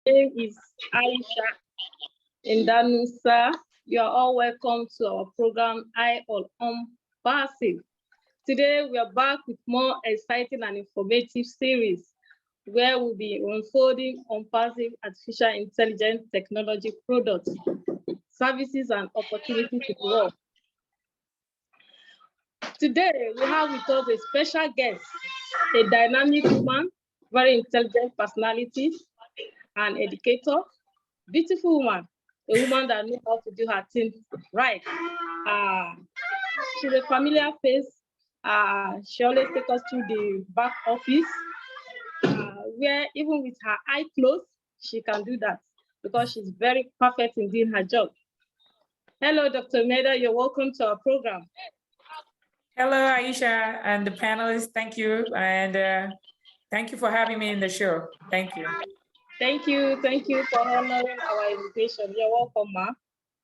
name is Aisha Indanusa. You are all welcome to our program, On ONPASSIVE. Today, we are back with more exciting and informative series where we'll be unfolding ONPASSIVE artificial intelligence technology products, services, and opportunities to work. Today, we have with us a special guest, a dynamic woman, very intelligent personality, an educator, beautiful woman, a woman that knows how to do her things right. She's a familiar face. She always takes us to the back office, where even with her eye closed, she can do that because she's very perfect in doing her job. Hello, Dr. Emelda, you're welcome to our program. Hello, Aisha and the panelists. Thank you. And thank you for having me in the show. Thank you. Thank you. Thank you for honoring our invitation. You're welcome, ma.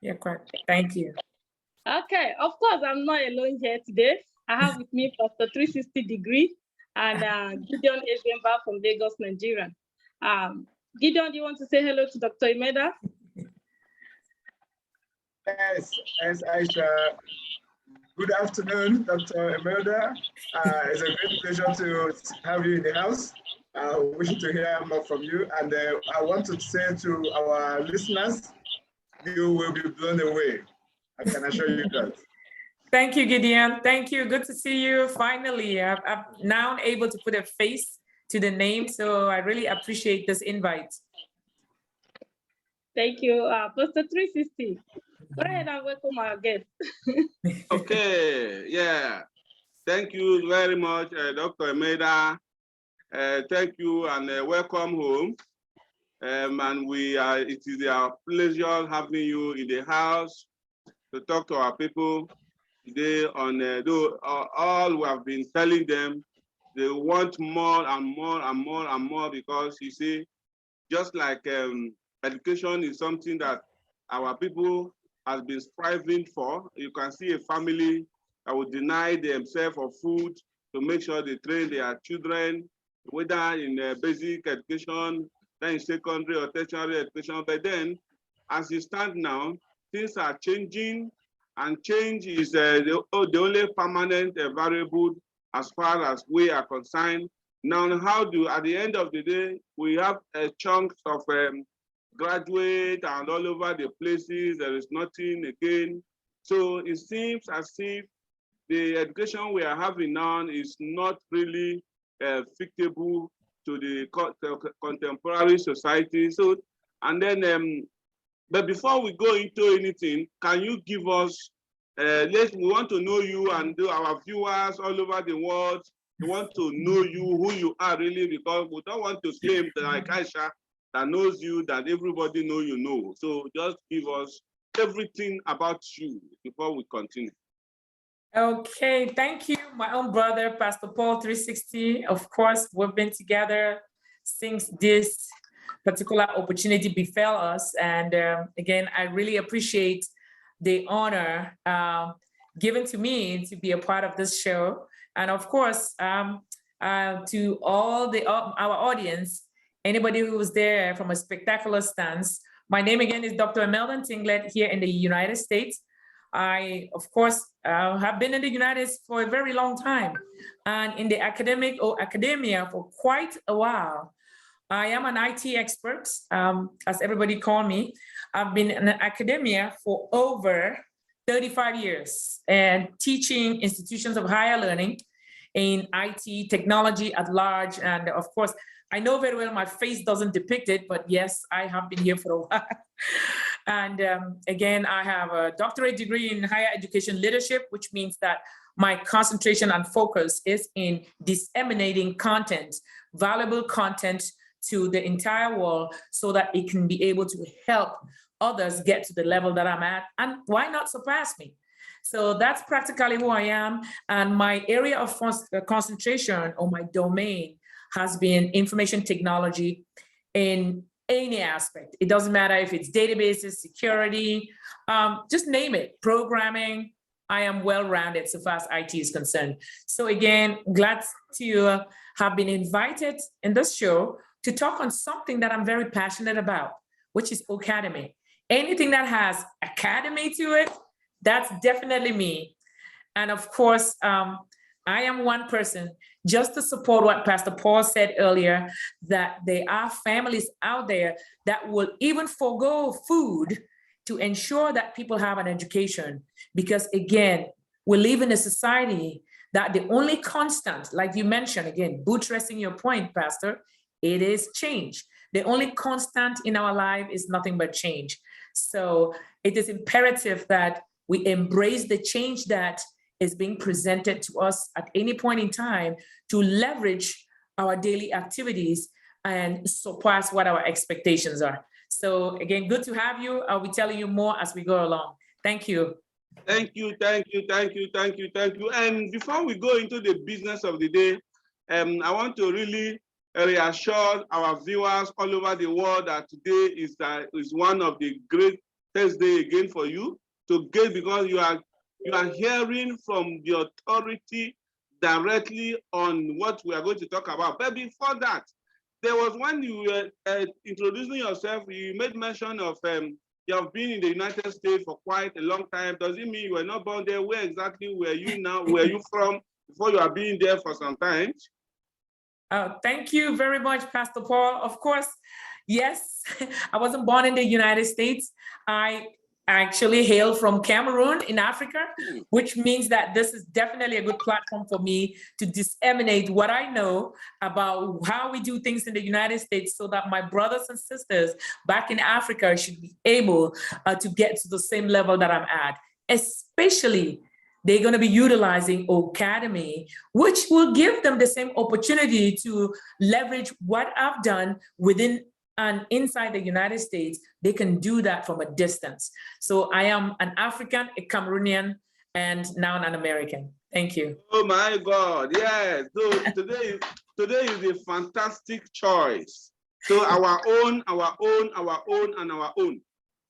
Yeah, correct. Thank you. Okay, of course, I'm not alone here today. I have with me Pastor 360 Degree and Gideon Ezemba from Lagos, Nigeria. Gideon, do you want to say hello to Dr. Emelda? Yes, Aisha. Good afternoon, Dr. Emelda. It's a great pleasure to have you in the house. Wishing to hear more from you. And I want to say to our listeners, you will be blown away. I can assure you that. Thank you, Gideon. Thank you. Good to see you. Finally, I'm now able to put a face to the name. So I really appreciate this invite. Thank you. Pastor 360. Go ahead and welcome our guest. Okay, yeah. Thank you very much, Dr. Emelda. Thank you and welcome home. And it is our pleasure having you in the house to talk to our people today on all we have been telling them. They want more and more and more and more because you see, just like education is something that our people has been striving for. You can see a family that would deny themselves of food to make sure they train their children, whether in basic education, then in secondary or tertiary education. But then, as you stand now, things are changing, and change is the only permanent variable as far as we are concerned. Now, at the end of the day, we have chunks of graduate and all over the places, there is nothing again. So it seems as if the education we are having now is not really fitable to the contemporary society. So, and then, but before we go into anything, can you give us, we want to know you and our viewers all over the world, we want to know you, who you are really, because we don't want to claim like Aisha, that knows you, that everybody know you know. So just give us everything about you before we continue. Okay, thank you, my own brother, Pastor Paul 360. Of course, we've been together since this particular opportunity befell us. And again, I really appreciate the honor given to me to be a part of this show. And of course, to all our audience, anybody who was there from a spectacular stance. My name again is Dr. Emelda Ntinglet here in the United States. I, of course, have been in the United States for a very long time and in the academia for quite a while. I am an IT expert, as everybody call me. I've been in academia for over 35 years and teaching institutions of higher learning in IT technology at large. And of course, I know very well my face doesn't depict it, but yes, I have been here for a while. And again, I have a doctorate degree in higher education leadership, which means that my concentration and focus is in disseminating content, valuable content to the entire world so that it can be able to help others get to the level that I'm at, and why not surpass me? So that's practically who I am. And my area of concentration or my domain has been information technology in any aspect. It doesn't matter if it's databases, security, just name it, programming. I am well-rounded so far as IT is concerned. So again, glad to have been invited in this show to talk on something that I'm very passionate about, which is Ocademy. Anything that has academy to it, that's definitely me. And of course, I am one person, just to support what Pastor Paul said earlier, that there are families out there that will even forego food to ensure that people have an education. Because again, we live in a society that the only constant, like you mentioned, again, buttressing your point, Pastor, it is change. The only constant in our life is nothing but change. So it is imperative that we embrace the change that is being presented to us at any point in time to leverage our daily activities and surpass what our expectations are. So again, good to have you. I'll be telling you more as we go along. Thank you. Thank you, thank you, thank you, thank you, thank you. And before we go into the business of the day, I want to really reassure our viewers all over the world that today is one of the greatest days again for you to get, because you are hearing from the authority directly on what we are going to talk about. But before that, there was when you were introducing yourself, you made mention of you have been in the United States for quite a long time. Does it mean you were not born there? Where exactly were you now? Where are you from before you are being there for some time? Thank you very much, Pastor Paul. Of course, yes, I wasn't born in the United States. I actually hail from Cameroon in Africa, which means that this is definitely a good platform for me to disseminate what I know about how we do things in the United States so that my brothers and sisters back in Africa should be able to get to the same level that I'm at. Especially, they're going to be utilizing Ocademy, which will give them the same opportunity to leverage what I've done within and inside the United States. They can do that from a distance. So I am an African, a Cameroonian, and now an American. Thank you. Oh my God, yes. So today is a fantastic choice. So our own, and our own.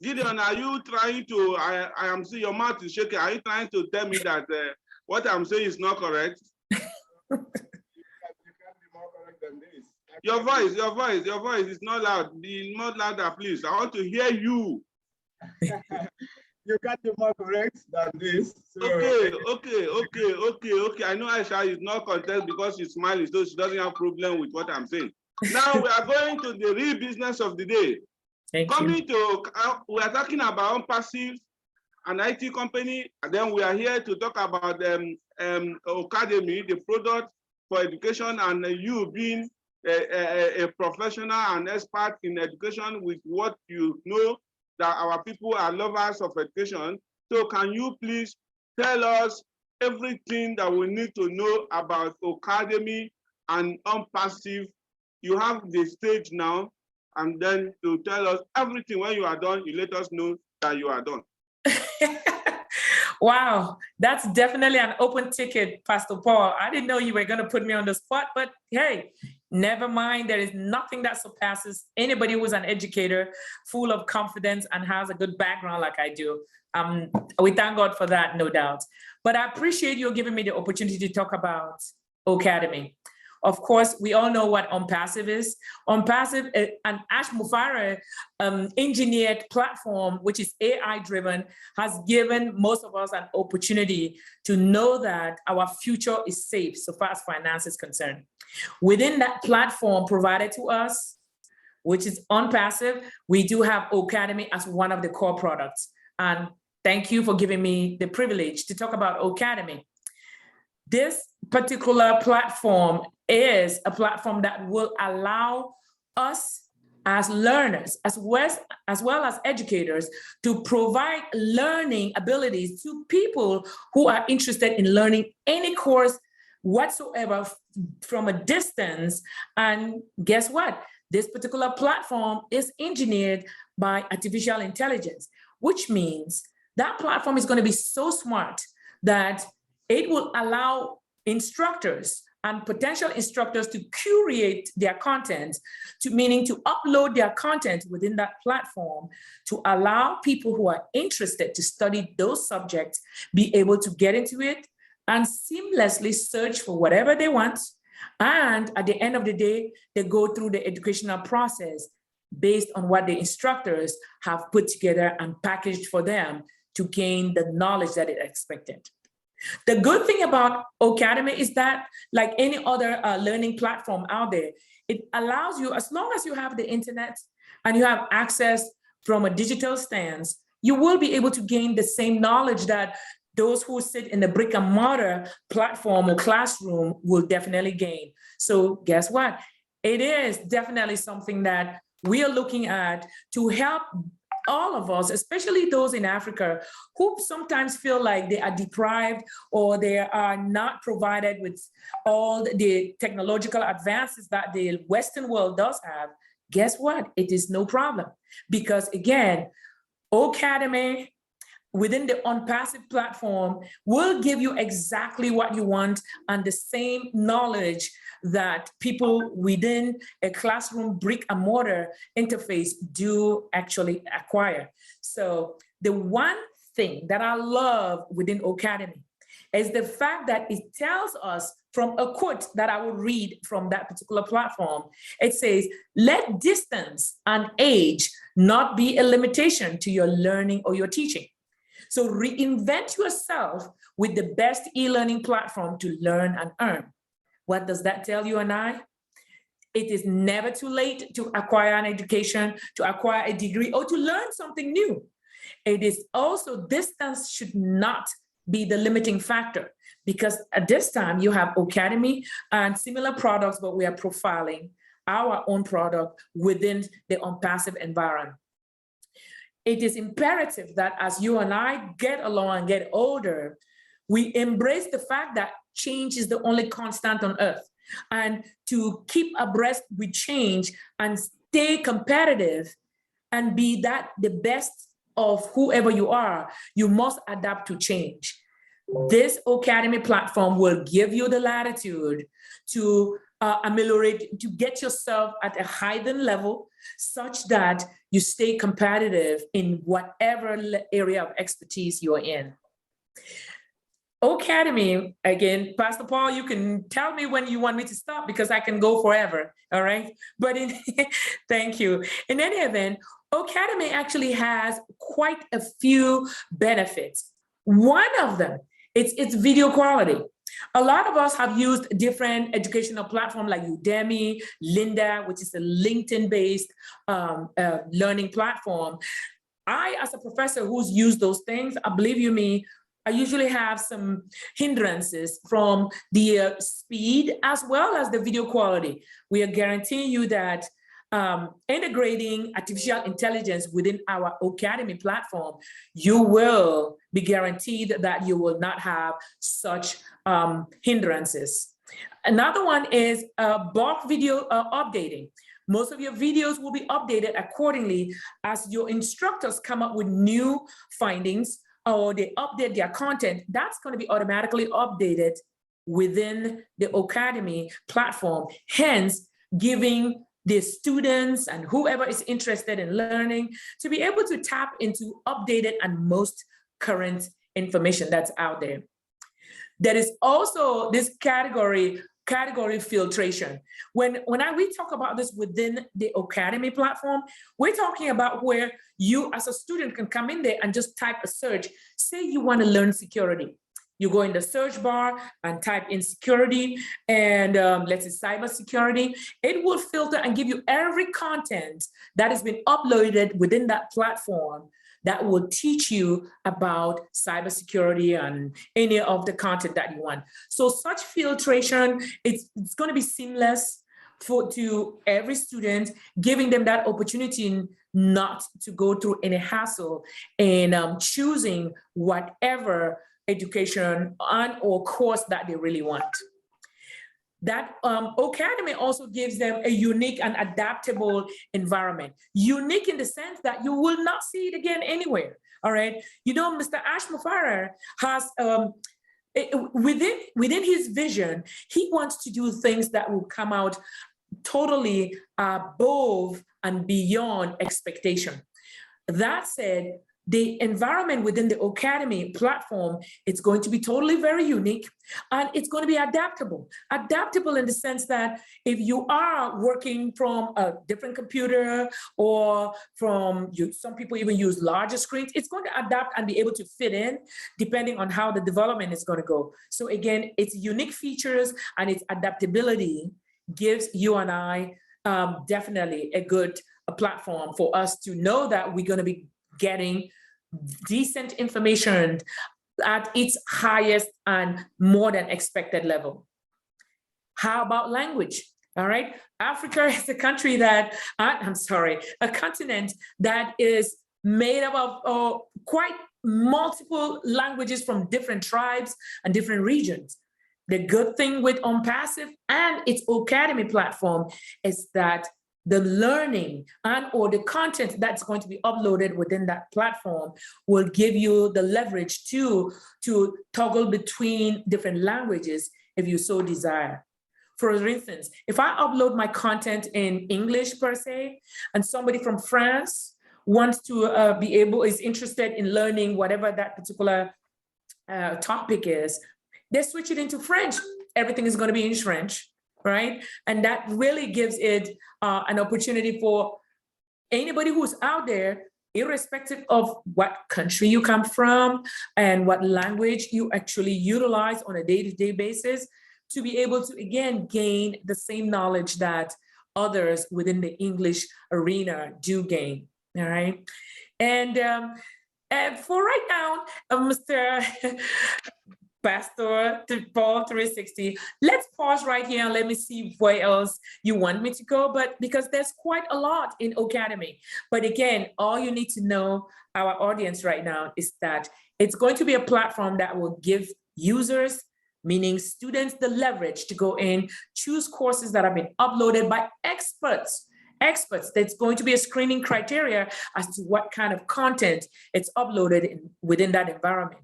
Gideon, are you trying to, I am seeing your mouth is shaking. Are you trying to tell me that what I'm saying is not correct? You can't be more correct than this. Your voice is not loud. Be more louder, please. I want to hear you. You can't be more correct than this. So. Okay. I know Aisha is not content because she's smiling, so she doesn't have problem with what I'm saying. Now we are going to the real business of the day. We are talking about ONPASSIVE, an IT company, and then we are here to talk about Ocademy, the product for education, and you being a professional and expert in education with what you know that our people are lovers of education. So can you please tell us everything that we need to know about Ocademy and ONPASSIVE? You have the stage now, and then to tell us everything. When you are done, you let us know that you are done. Wow, that's definitely an open ticket, Pastor Paul. I didn't know you were going to put me on the spot, but hey, never mind. There is nothing that surpasses anybody who's an educator, full of confidence and has a good background like I do. We thank God for that, no doubt. But I appreciate you giving me the opportunity to talk about Ocademy. Of course, we all know what ONPASSIVE is. ONPASSIVE is an Ash Mufare engineered platform, which is AI-driven, has given most of us an opportunity to know that our future is safe so far as finance is concerned. Within that platform provided to us, which is ONPASSIVE, we do have Ocademy as one of the core products. And thank you for giving me the privilege to talk about Ocademy. This particular platform is a platform that will allow us as learners, as well as educators, to provide learning abilities to people who are interested in learning any course whatsoever from a distance. And guess what? This particular platform is engineered by artificial intelligence, which means that platform is going to be so smart that it will allow instructors and potential instructors to curate their content, meaning to upload their content within that platform to allow people who are interested to study those subjects be able to get into it and seamlessly search for whatever they want And at the end of the day, they go through the educational process based on what the instructors have put together and packaged for them to gain the knowledge that is expected. The good thing about Ocademy is that, like any other learning platform out there, it allows you, as long as you have the internet and you have access from a digital stance, you will be able to gain the same knowledge that those who sit in the brick and mortar platform or classroom will definitely gain. So guess what? It is definitely something that we are looking at to help all of us, especially those in Africa, who sometimes feel like they are deprived or they are not provided with all the technological advances that the Western world does have. Guess what? It is no problem. Because again, Ocademy within the OnPassive platform will give you exactly what you want and the same knowledge that people within a classroom brick and mortar interface do actually acquire. So the one thing that I love within Ocademy is the fact that it tells us from a quote that I will read from that particular platform. It says, "Let distance and age not be a limitation to your learning or your teaching. So reinvent yourself with the best e-learning platform to learn and earn." What does that tell you and I? It is never too late to acquire an education, to acquire a degree, or to learn something new. It is also, distance should not be the limiting factor, because at this time you have Ocademy and similar products, but we are profiling our own product within the OnPassive environment. It is imperative that as you and I get along and get older, we embrace the fact that change is the only constant on earth. And to keep abreast with change and stay competitive and be the best of whoever you are, you must adapt to change. This Ocademy platform will give you the latitude to ameliorate, to get yourself at a heightened level such that you stay competitive in whatever area of expertise you're in. Ocademy, again, Pastor Paul, you can tell me when you want me to stop because I can go forever, all right? But thank you. In any event, Ocademy actually has quite a few benefits. One of them, it's video quality. A lot of us have used different educational platforms like Udemy, Lynda, which is a LinkedIn-based learning platform. I, as a professor who's used those things, I believe you me, I usually have some hindrances from the speed as well as the video quality. We are guaranteeing you that integrating artificial intelligence within our Ocademy platform, you will be guaranteed that you will not have such hindrances. Another one is bulk video updating. Most of your videos will be updated accordingly as your instructors come up with new findings or they update their content. That's going to be automatically updated within the Ocademy platform, hence giving the students and whoever is interested in learning to be able to tap into updated and most current information that's out there. There is also this category filtration. When we talk about this within the Ocademy platform, we're talking about where you as a student can come in there and just type a search. Say you want to learn security. You go in the search bar and type in security and let's say cybersecurity. It will filter and give you every content that has been uploaded within that platform that will teach you about cybersecurity and any of the content that you want. So such filtration, it's going to be seamless to every student, giving them that opportunity not to go through any hassle in choosing whatever education and or course that they really want. That Ocademy also gives them a unique and adaptable environment. Unique in the sense that you will not see it again anywhere, all right? You know, Mr. Ash Mufareh has, within his vision, he wants to do things that will come out totally above and beyond expectation. That said, the environment within the Ocademy platform, it's going to be totally very unique, and it's going to be adaptable. Adaptable in the sense that if you are working from a different computer or from some people even use larger screens, it's going to adapt and be able to fit in depending on how the development is going to go. So again, its unique features and its adaptability gives you and I definitely a platform for us to know that we're going to be getting decent information at its highest and more than expected level. How about language? All right, Africa is a country that, a continent that is made up of quite multiple languages from different tribes and different regions. The good thing with ONPASSIVE and its Ocademy platform is that the learning and or the content that's going to be uploaded within that platform will give you the leverage to toggle between different languages if you so desire. For instance, if I upload my content in English per se, and somebody from France wants to is interested in learning whatever that particular topic is, they switch it into French. Everything is going to be in French. Right? And that really gives it an opportunity for anybody who's out there, irrespective of what country you come from and what language you actually utilize on a day-to-day basis, to be able to, again, gain the same knowledge that others within the English arena do gain. All right. And for right now, Mr. Pastor Paul 360, let's pause right here and let me see where else you want me to go, but because there's quite a lot in Ocademy. But again, all you need to know, our audience right now, is that it's going to be a platform that will give users, meaning students, the leverage to go in, choose courses that have been uploaded by experts. That's going to be a screening criteria as to what kind of content it's uploaded within that environment.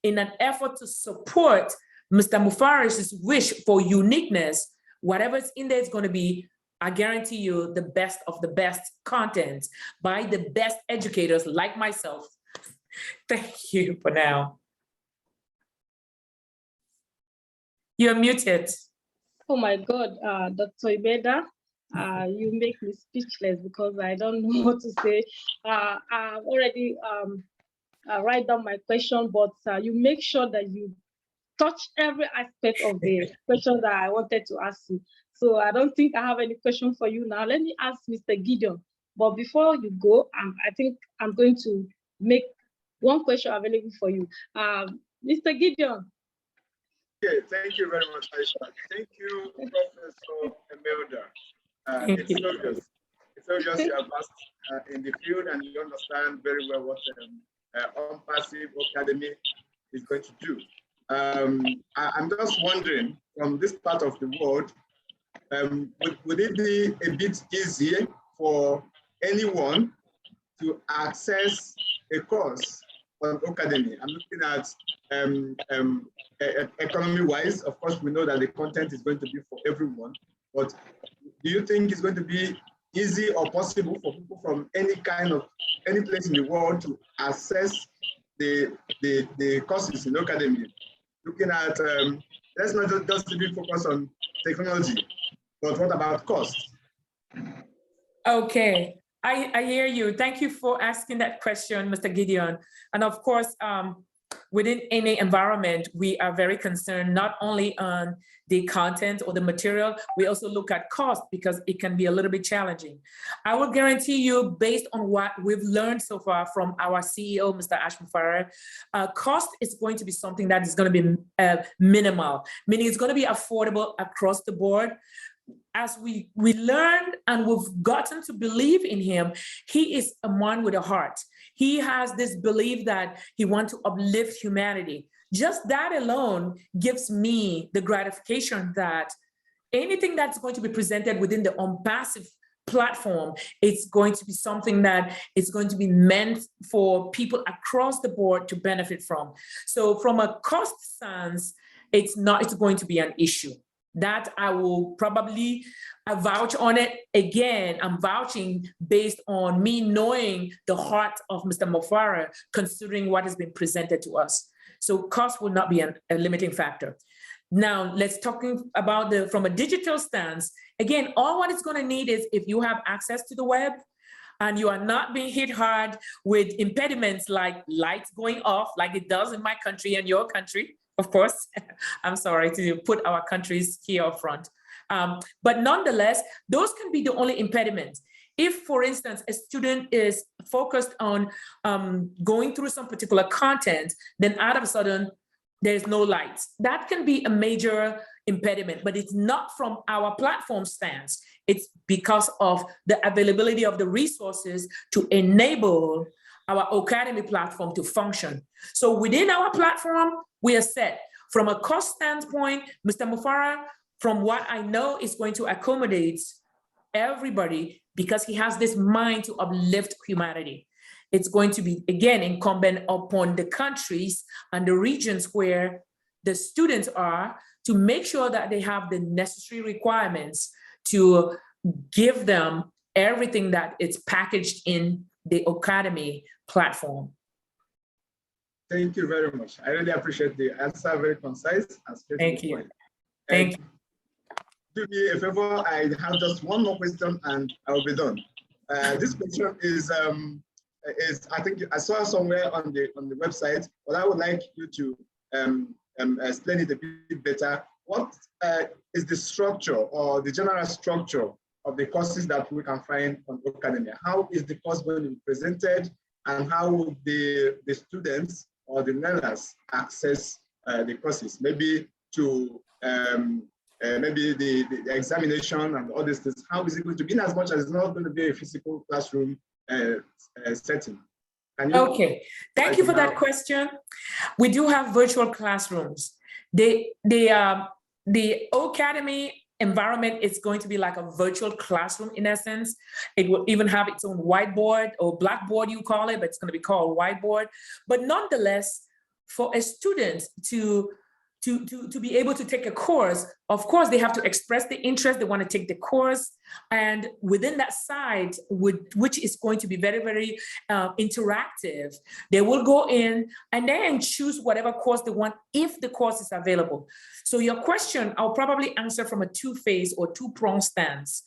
In an effort to support Mr. Mufarish's wish for uniqueness, whatever's in there is going to be, I guarantee you, the best of the best content by the best educators like myself. Thank you for now. You're muted. Oh my God, Dr. Emelda, you make me speechless because I don't know what to say. I've already write down my question, but you make sure that you touch every aspect of the question that I wanted to ask you. So I don't think I have any question for you now. Let me ask Mr. Gideon. But before you go, I think I'm going to make one question available for you. Mr. Gideon. Okay, thank you very much, Aisha. Thank you, Professor Emelda. It's obvious you are vast in the field and you understand very well what ONPASSIVE Ocademy is going to do. I'm just wondering, from this part of the world, would it be a bit easier for anyone to access a course on Ocademy? I'm looking at economy-wise. Of course, we know that the content is going to be for everyone, but do you think it's going to be easy or possible for people from any place in the world to access the courses in Ocademy? Looking at, let's not just be focused on technology, but what about cost? Okay, I hear you. Thank you for asking that question, Mr. Gideon. And of course, within any environment, we are very concerned not only on the content or the material, we also look at cost because it can be a little bit challenging. I will guarantee you, based on what we've learned so far from our CEO, Mr. Ash Mufareh, cost is going to be something that is going to be minimal, meaning it's going to be affordable across the board. As we learned and we've gotten to believe in him, he is a man with a heart. He has this belief that he wants to uplift humanity. Just that alone gives me the gratification that anything that's going to be presented within the ONPASSIVE platform, it's going to be something that is going to be meant for people across the board to benefit from. So from a cost stance, it's going to be an issue. that I will probably vouch on it. Again, I'm vouching based on me knowing the heart of Mr. Mofara, considering what has been presented to us. So cost will not be a limiting factor. Now, let's talk about from a digital stance. Again, all what it's going to need is if you have access to the web and you are not being hit hard with impediments like lights going off, like it does in my country and your country, of course. I'm sorry to put our countries here up front. But nonetheless, those can be the only impediments. If, for instance, a student is focused on going through some particular content, then all of a sudden, there's no lights. That can be a major impediment, but it's not from our platform stance. It's because of the availability of the resources to enable our Ocademy platform to function. So within our platform, we are set. From a cost standpoint, Mr. Mufara, from what I know, is going to accommodate everybody because he has this mind to uplift humanity. It's going to be, again, incumbent upon the countries and the regions where the students are to make sure that they have the necessary requirements to give them everything that is packaged in the Ocademy platform. Thank you very much. I really appreciate the answer, very concise and straight. Thank you. Thank you. Do me a favor, I have just one more question and I will be done. This question is I think I saw somewhere on the website, but I would like you to explain it a bit better. What is the structure or the general structure of the courses that we can find on Ocademy? How is the course going to be presented, and how will the students or the learners access the courses? Maybe to maybe the examination and all these things. How is it going to be, in as much as it's not going to be a physical classroom setting? Okay, thank you for that question. We do have virtual classrooms. The Ocademy environment is going to be like a virtual classroom in essence. It will even have its own whiteboard or blackboard, you call it, but it's going to be called whiteboard. But nonetheless, for a student to be able to take a course, of course, they have to express the interest, they want to take the course. And within that site, which is going to be very, very interactive, they will go in and then choose whatever course they want if the course is available. So your question, I'll probably answer from a two-phase or two-pronged stance.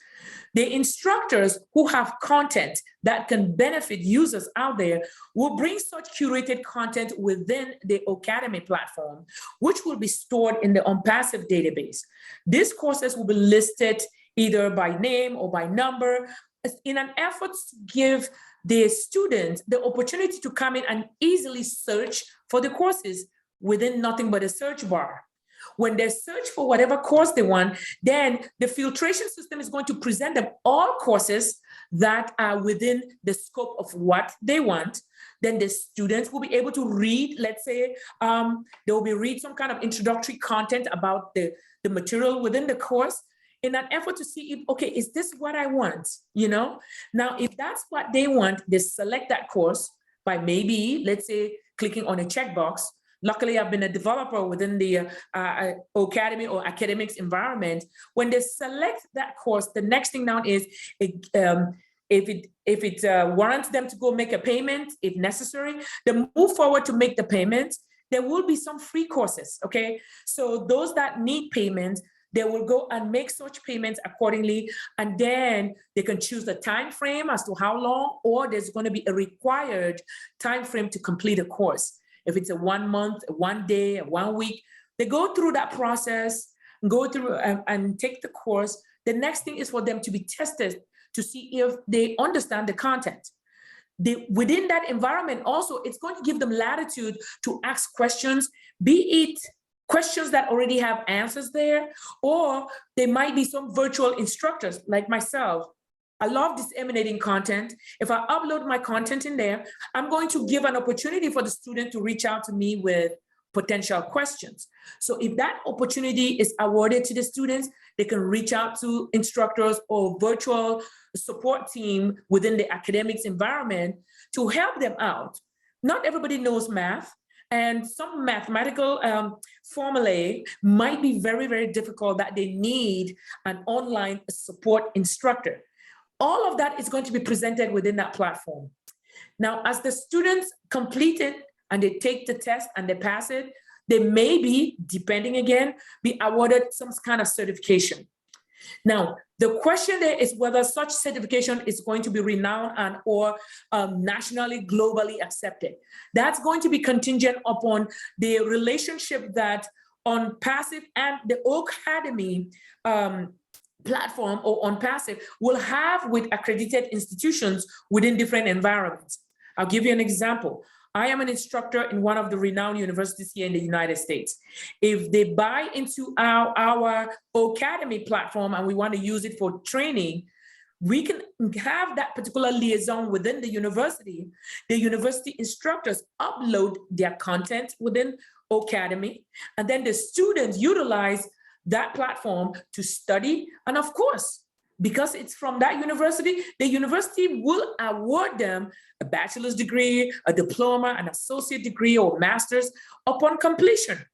The instructors who have content that can benefit users out there will bring such curated content within the Ocademy platform, which will be stored in the ONPASSIVE database. These courses will be listed either by name or by number in an effort to give the students the opportunity to come in and easily search for the courses within nothing but a search bar. When they search for whatever course they want, then the filtration system is going to present them all courses that are within the scope of what they want. Then the students will be able to read, let's say, they will be read some kind of introductory content about the material within the course in an effort to see if, okay, is this what I want, you know? Now, if that's what they want, they select that course by maybe, let's say, clicking on a checkbox. Luckily, I've been a developer within the Ocademy or academics environment. When they select that course, the next thing now is if it warrants them to go make a payment, if necessary, they move forward to make the payment. There will be some free courses, okay? So those that need payment, they will go and make such payments accordingly, and then they can choose the time frame as to how long, or there's going to be a required time frame to complete a course. If it's a 1 month, 1 day, 1 week, they go through that process, go through and take the course. The next thing is for them to be tested to see if they understand the content. Within that environment also, it's going to give them latitude to ask questions, be it questions that already have answers there, or there might be some virtual instructors like myself. I love disseminating content. If I upload my content in there, I'm going to give an opportunity for the student to reach out to me with potential questions. So if that opportunity is awarded to the students, they can reach out to instructors or virtual support team within the academics environment to help them out. Not everybody knows math. and some mathematical formulae might be very, very difficult that they need an online support instructor. All of that is going to be presented within that platform. Now, as the students complete it and they take the test and they pass it, they may be, depending again, be awarded some kind of certification. Now, the question there is whether such certification is going to be renowned and or nationally, globally accepted. That's going to be contingent upon the relationship that ONPASSIVE and the Ocademy platform or ONPASSIVE will have with accredited institutions within different environments. I'll give you an example. I am an instructor in one of the renowned universities here in the United States. If they buy into our Ocademy platform and we want to use it for training, we can have that particular liaison within the university. The university instructors upload their content within Ocademy, and then the students utilize that platform to study. And of course, because it's from that university, the university will award them a bachelor's degree, a diploma, an associate degree, or master's upon completion.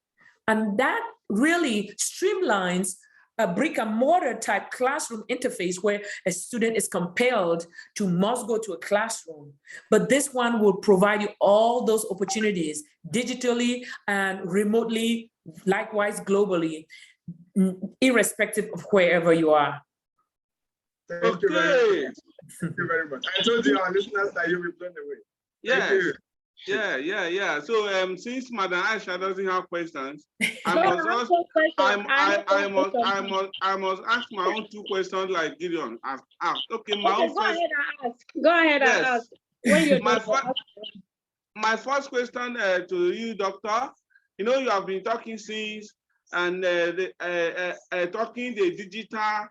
And that really streamlines a brick and mortar type classroom interface where a student is compelled to must go to a classroom. But this one will provide you all those opportunities digitally and remotely, likewise globally, irrespective of wherever you are. Thank you very much. Thank you very much. I told you, our listeners, that you'll be blown away. Yes. Yeah. So since Madam Aisha doesn't have questions, I must ask my own 2 questions like Gideon asked. Okay, Go ahead and ask. When you're my first question to you, Doctor. You know, you have been talking since and talking the digital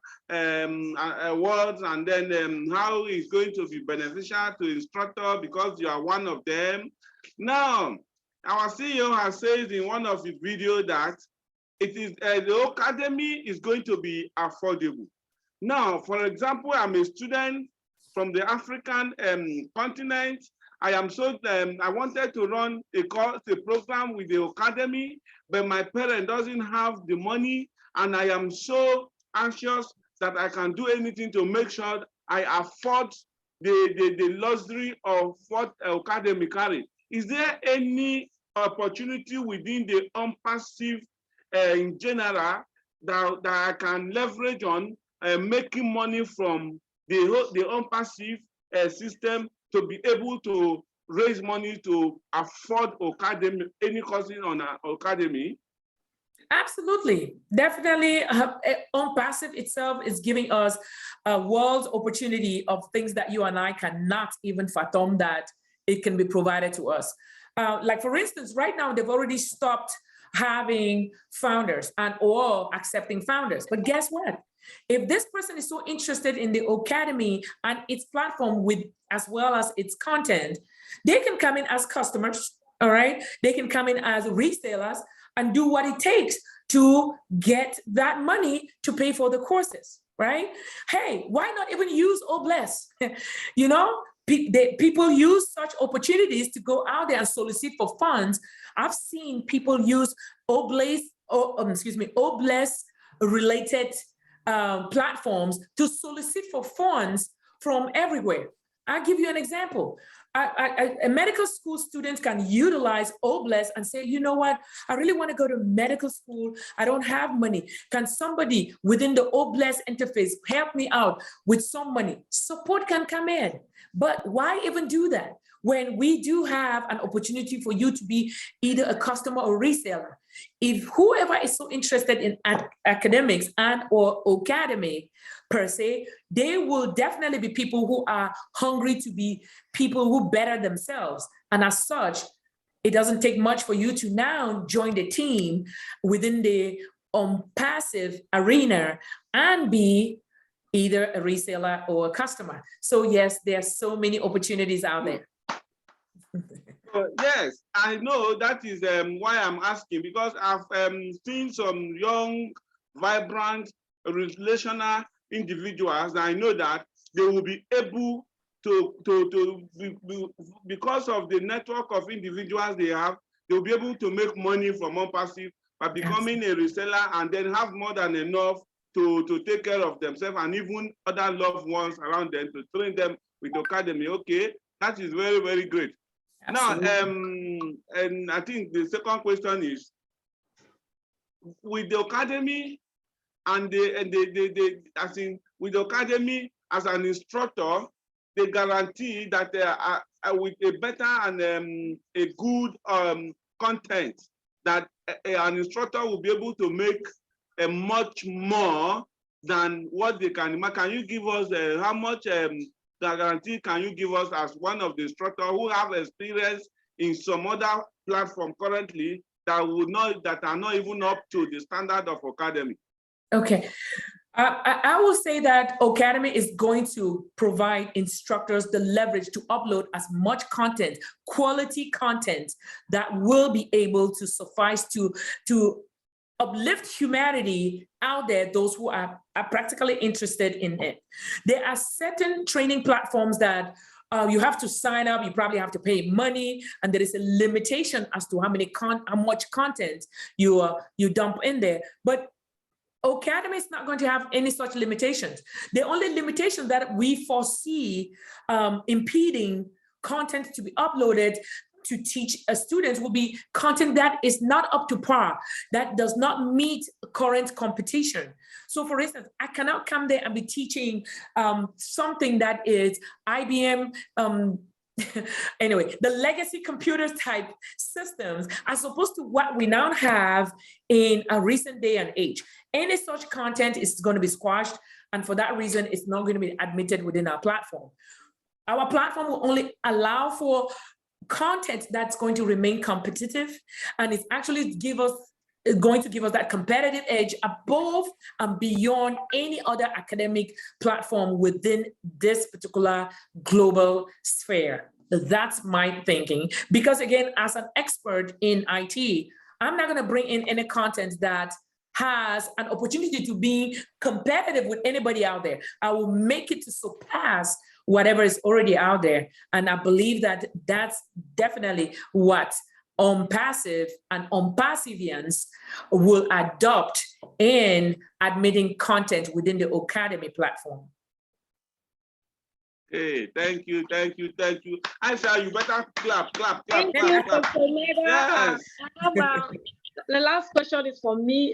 words, and then how it's going to be beneficial to instructor because you are one of them. Now, our CEO has said in one of his videos that it is the Ocademy is going to be affordable. Now, for example, I'm a student from the African continent. I wanted to run a program with the Ocademy, but my parent doesn't have the money, and I am so anxious that I can do anything to make sure I afford the luxury of what Ocademy carry. Is there any opportunity within the ONPASSIVE in general that I can leverage on making money from the ONPASSIVE system to be able to raise money to afford Ocademy, any courses on Ocademy? Absolutely, definitely. ONPASSIVE itself is giving us a world opportunity of things that you and I cannot even fathom that it can be provided to us. Like for instance, right now they've already stopped having founders and or accepting founders. But guess what? If this person is so interested in the Ocademy and its platform with as well as its content, they can come in as customers, all right? They can come in as resellers and do what it takes to get that money to pay for the courses, right? Hey, why not even use Obless? You know, people use such opportunities to go out there and solicit for funds. I've seen people use Obless related platforms to solicit for funds from everywhere. I'll give you an example. A medical school student can utilize Obless and say, you know what, I really want to go to medical school. I don't have money. Can somebody within the Obless interface help me out with some money? Support can come in. But why even do that when we do have an opportunity for you to be either a customer or reseller? If whoever is so interested in academics and or Ocademy per se, they will definitely be people who are hungry to be people who better themselves. And as such, it doesn't take much for you to now join the team within the ONPASSIVE arena and be either a reseller or a customer. So yes, there are so many opportunities out there. Yes, I know that is why I'm asking, because I've seen some young, vibrant, relational individuals. I know that they will be able to because of the network of individuals they have, they'll be able to make money from OnPassive by becoming a reseller and then have more than enough to take care of themselves and even other loved ones around them to train them with Ocademy. Okay, that is very, very great. Absolutely. Now, and I think the second question is, with the Ocademy and with the Ocademy as an instructor, they guarantee that with a better and a good content, that an instructor will be able to make a much more than what they can. Can you give us how much guarantee can you give us as one of the instructors who have experience in some other platform currently that are not even up to the standard of Ocademy? Okay. I will say that Ocademy is going to provide instructors the leverage to upload as much content, quality content, that will be able to suffice to uplift humanity out there, those who are practically interested in it. There are certain training platforms that you have to sign up, you probably have to pay money, and there is a limitation as to how much content you dump in there. But Ocademy is not going to have any such limitations. The only limitation that we foresee impeding content to be uploaded to teach students will be content that is not up to par, that does not meet current competition. So for instance, I cannot come there and be teaching something that is IBM, anyway, the legacy computer type systems as opposed to what we now have in a recent day and age. Any such content is going to be squashed, and for that reason, it's not going to be admitted within our platform. Our platform will only allow for content that's going to remain competitive, and it's actually going to give us that competitive edge above and beyond any other academic platform within this particular global sphere. That's my thinking. Because again, as an expert in IT, I'm not going to bring in any content that has an opportunity to be competitive with anybody out there. I will make it to surpass whatever is already out there. And I believe that that's definitely what OnPassive and OnPassivians will adopt in admitting content within the Ocademy platform. Hey, thank you. Aisha, you better clap. Thank you, Dr. Emelda. Yes. The last question is for me.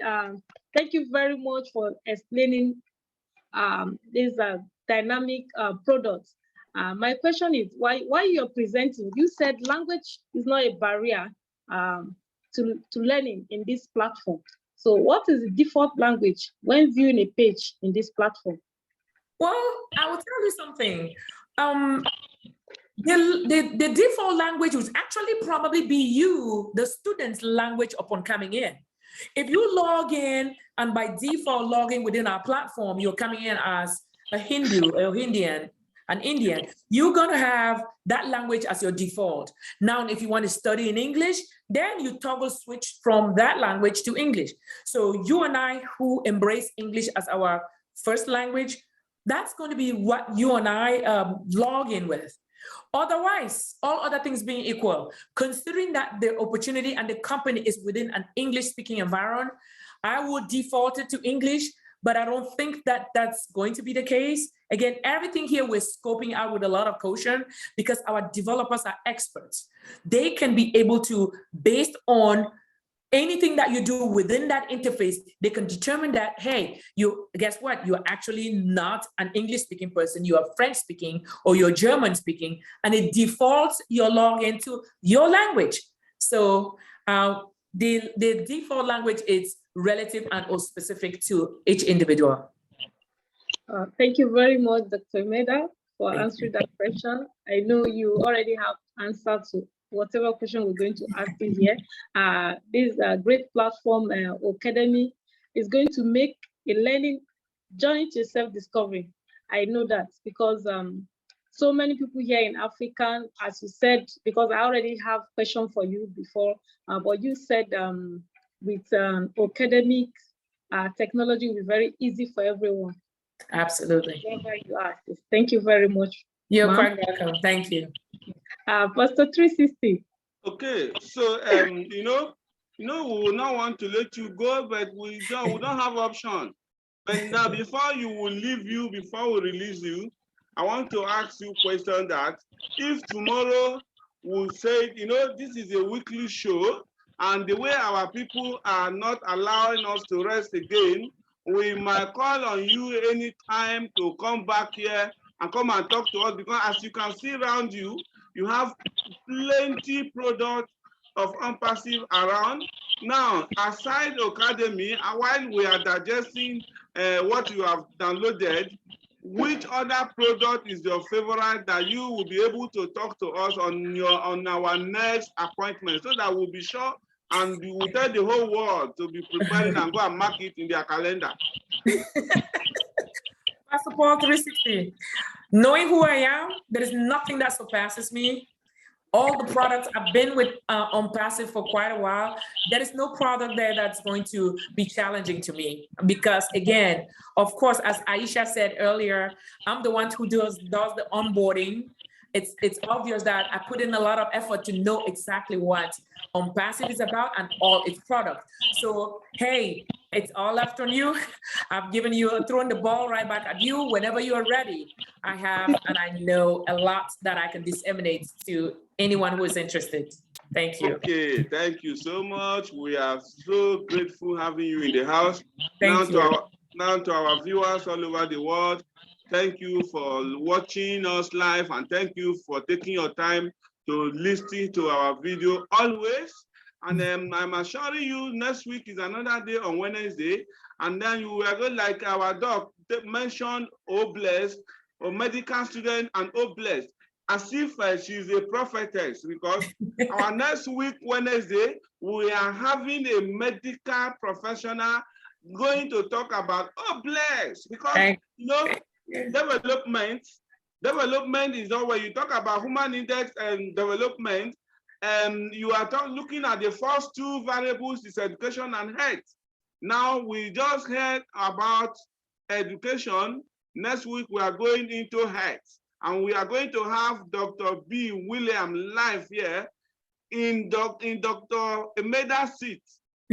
Thank you very much for explaining these dynamic products. My question is why you're presenting, you said language is not a barrier to learning in this platform. So what is the default language when viewing a page in this platform? Well, I will tell you something. The default language would actually probably be the student's language upon coming in. If you log in and by default logging within our platform, you're coming in as a Hindu or Indian, you're going to have that language as your default. Now, if you want to study in English, then you toggle switch from that language to English. So you and I who embrace English as our first language, that's going to be what you and I log in with. Otherwise, all other things being equal, considering that the opportunity and the company is within an English-speaking environment, I would default it to English, but I don't think that that's going to be the case. Again, everything here we're scoping out with a lot of caution because our developers are experts. They can be able to, based on anything that you do within that interface, they can determine that, hey, guess what? You're actually not an English-speaking person, you are French-speaking or you're German-speaking, and it defaults your login to your language. So the default language is relative and or specific to each individual. Thank you very much, Dr. Emelda, for answering that question. I know you already have answered to whatever question we're going to ask you here. This great platform, Ocademy, is going to make a learning journey to self-discovery. I know that because so many people here in Africa, as you said, because I already have a question for you before, but you said with academic technology will be very easy for everyone. Absolutely. Wherever you are. Thank you very much. You're quite welcome. Thank you. Pastor 360. Okay, so you know, we will not want to let you go, but we don't have option. But now, before we release you, I want to ask you a question that if tomorrow we say, this is a weekly show, and the way our people are not allowing us to rest again, we might call on you anytime to come back here and come and talk to us, because as you can see around you, you have plenty products of ONPASSIVE around. Now, aside Ocademy, while we are digesting what you have downloaded, which other product is your favorite that you will be able to talk to us on our next appointment, so that we'll be sure and we will tell the whole world to be preparing and go and mark it in their calendar. Pastor Paul 360, knowing who I am, there is nothing that surpasses me. All the products, I've been with ONPASSIVE for quite a while. There is no product there that's going to be challenging to me, because again, of course, as Aisha said earlier, I'm the one who does the onboarding. It's obvious that I put in a lot of effort to know exactly what ONPASSIVE is about and all its products. So, hey, it's all left on you. I've thrown the ball right back at you whenever you are ready. I have, and I know a lot that I can disseminate to anyone who is interested. Thank you. Okay, thank you so much. We are so grateful having you in the house. Thank you. Now to our viewers all over the world, thank you for watching us live, and thank you for taking your time to listen to our video always. And I'm assuring you, next week is another day on Wednesday, and then you are going, like our doc mentioned, oh blessed, or medical student, and oh blessed, as if she's a prophetess, because our next week, Wednesday, we are having a medical professional going to talk about oh blessed, because development is not when you talk about human index and development, you are looking at the first two variables is education and health. Now we just heard about education. Next week we are going into health, and we are going to have Dr. B. William live here in Dr. Emelda's seat.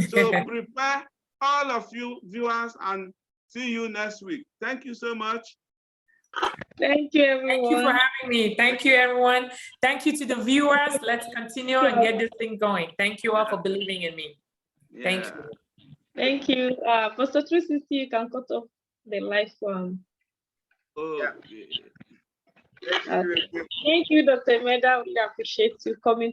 So prepare all of you viewers, and see you next week. Thank you so much. Thank you, everyone. Thank you for having me. Thank you, everyone. Thank you to the viewers. Let's continue and get this thing going. Thank you all for believing in me. Yeah. Thank you. Thank you. Pastor 360, you can cut off the live one. Okay. Thank you, Dr. Emelda. We appreciate you coming